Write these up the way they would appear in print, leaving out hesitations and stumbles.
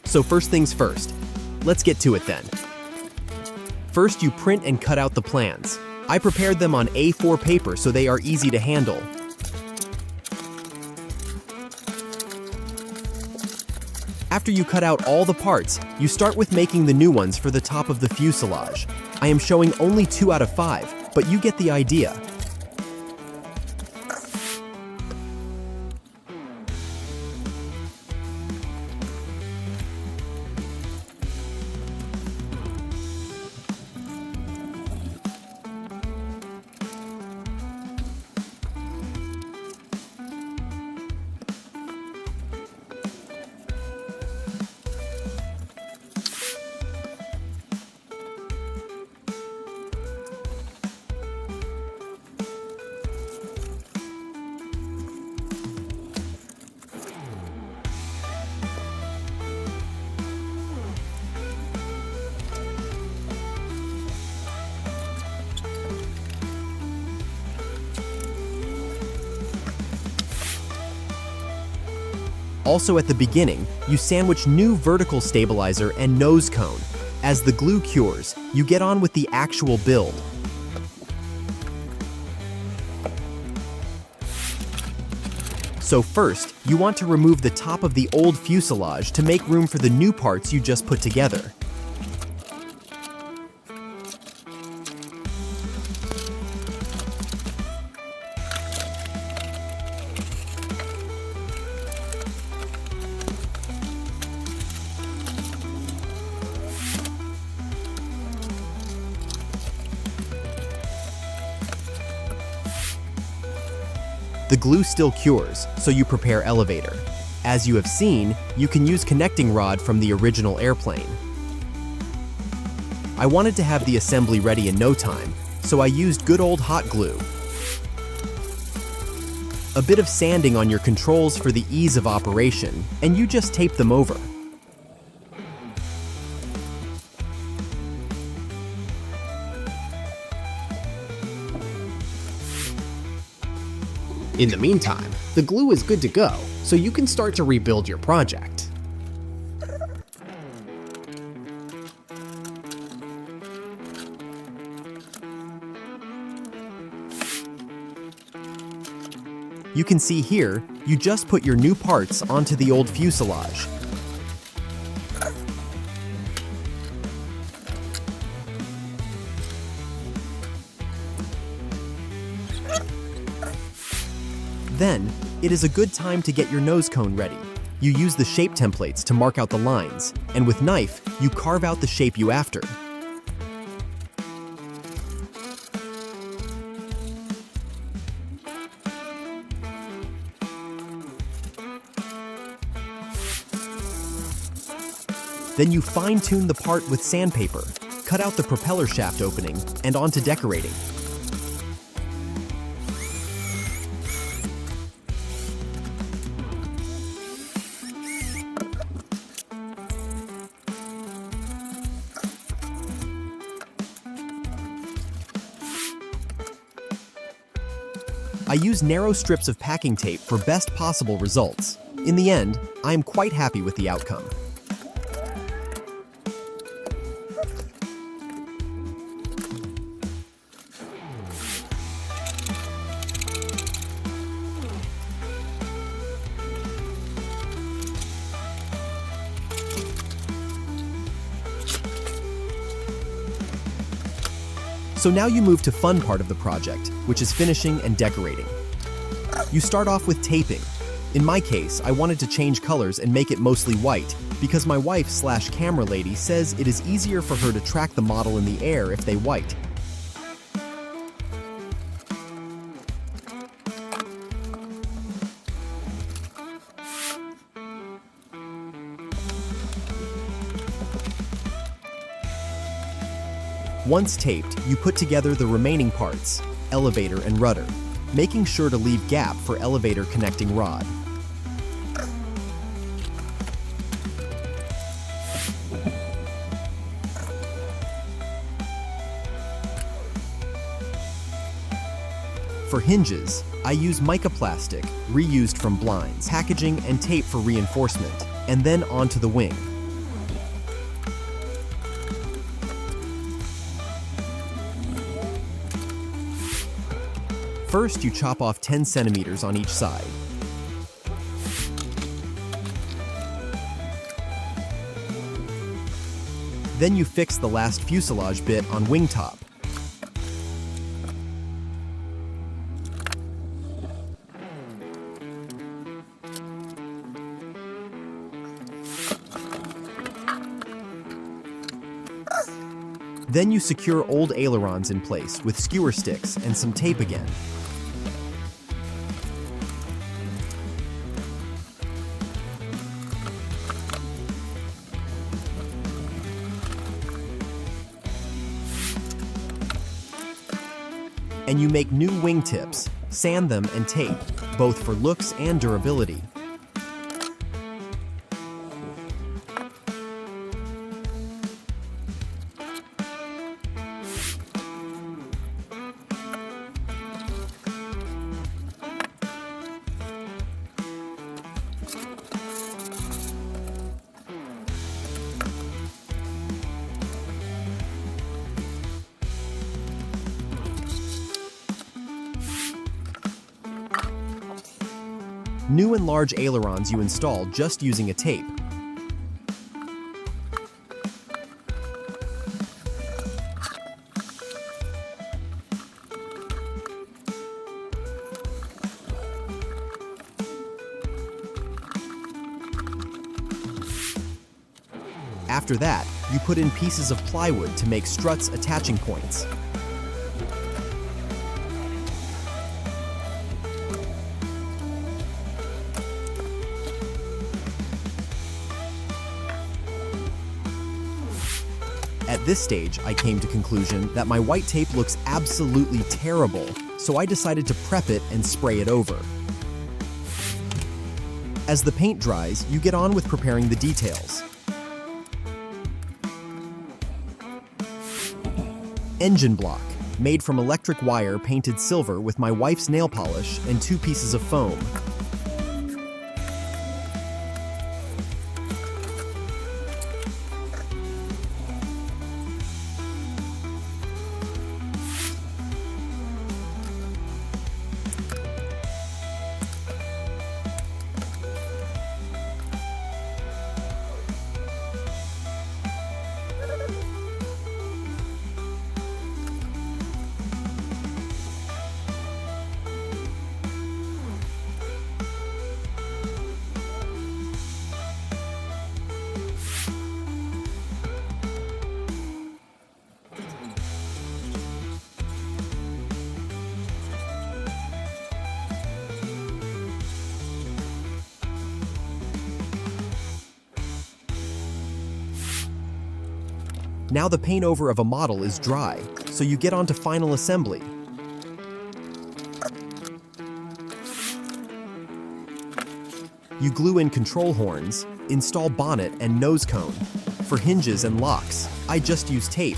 So first things first, let's get to it then. First, you print and cut out the plans. I prepared them on A4 paper so they are easy to handle. After you cut out all the parts, you start with making the new ones for the top of the fuselage. I am showing only 2 out of 5, but you get the idea. Also at the beginning, you sandwich new vertical stabilizer and nose cone. As the glue cures, you get on with the actual build. So first, you want to remove the top of the old fuselage to make room for the new parts you just put together. The glue still cures, so you prepare elevator. As you have seen, you can use connecting rod from the original airplane. I wanted to have the assembly ready in no time, so I used good old hot glue. A bit of sanding on your controls for the ease of operation, and you just tape them over. In the meantime, the glue is good to go, so you can start to rebuild your project. You can see here, you just put your new parts onto the old fuselage. Then, it is a good time to get your nose cone ready. You use the shape templates to mark out the lines, and with knife, you carve out the shape you after. Then you fine-tune the part with sandpaper, cut out the propeller shaft opening, and onto decorating. I use narrow strips of packing tape for best possible results. In the end, I am quite happy with the outcome. So now you move to fun part of the project, which is finishing and decorating. You start off with taping. In my case, I wanted to change colors and make it mostly white, because my wife/camera lady says it is easier for her to track the model in the air if they white. Once taped, you put together the remaining parts, elevator and rudder, making sure to leave gap for elevator connecting rod. For hinges, I use mica plastic, reused from blinds, packaging and tape for reinforcement, and then onto the wing. First, you chop off 10 centimeters on each side. Then you fix the last fuselage bit on wing top. Then you secure old ailerons in place with skewer sticks and some tape again. And you make new wingtips, sand them and tape, both for looks and durability. New and large ailerons you install just using a tape. After that, you put in pieces of plywood to make struts attaching points. At this stage, I came to conclusion that my white tape looks absolutely terrible, so I decided to prep it and spray it over. As the paint dries, you get on with preparing the details. Engine block, made from electric wire painted silver with my wife's nail polish and 2 pieces of foam. Now the paint over of a model is dry, so you get on to final assembly. You glue in control horns, install bonnet and nose cone. For hinges and locks, I just use tape.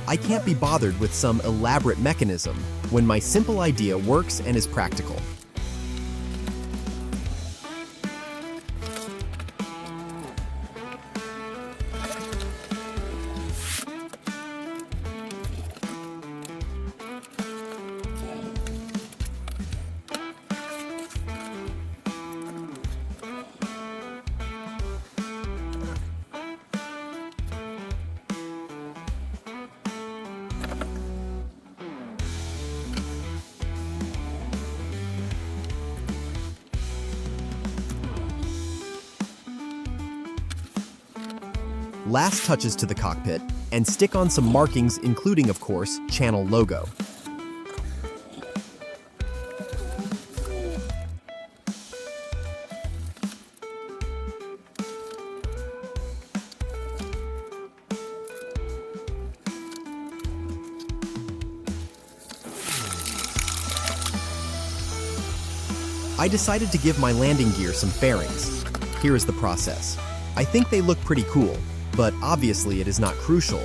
I can't be bothered with some elaborate mechanism when my simple idea works and is practical. Last touches to the cockpit, and stick on some markings including, of course, channel logo. I decided to give my landing gear some fairings. Here is the process. I think they look pretty cool, but obviously it is not crucial.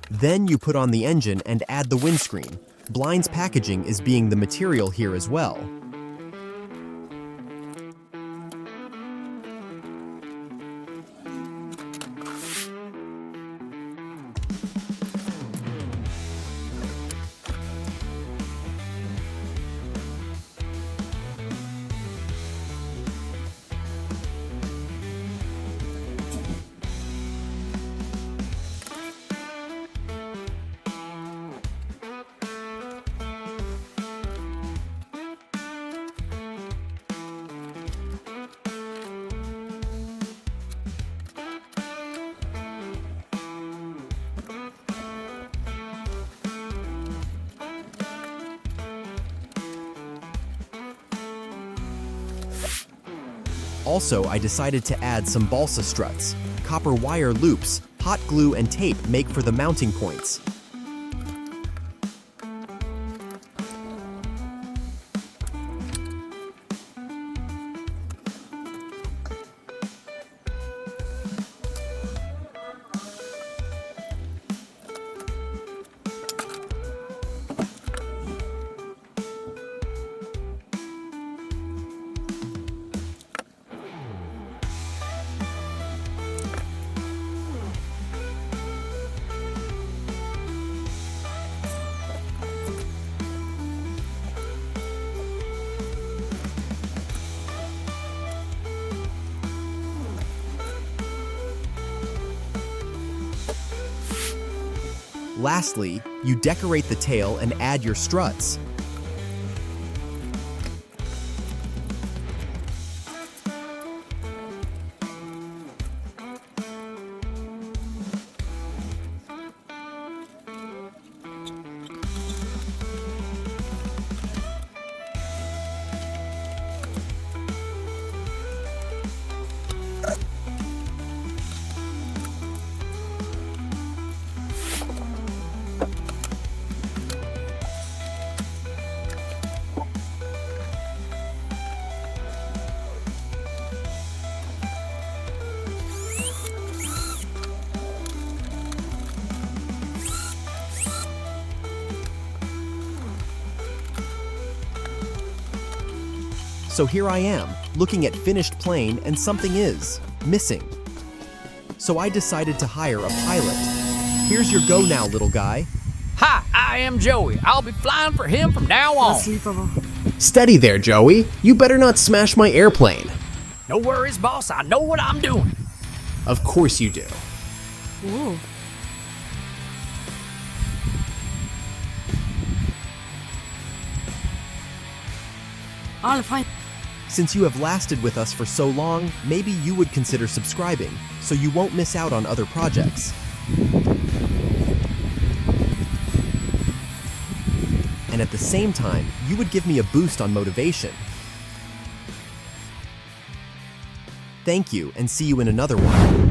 Then you put on the engine and add the windscreen. Blinds packaging is being the material here as well. Also, I decided to add some balsa struts. Copper wire loops, hot glue, and tape make for the mounting points. Lastly, you decorate the tail and add your struts. So here I am, looking at finished plane and something is missing. So I decided to hire a pilot. Here's your go now, little guy. Hi, I am Joey. I'll be flying for him from now on. Steady there, Joey. You better not smash my airplane. No worries, boss. I know what I'm doing. Of course you do. Ooh. I'll find. Since you have lasted with us for so long, maybe you would consider subscribing, so you won't miss out on other projects. And at the same time, you would give me a boost on motivation. Thank you, and see you in another one.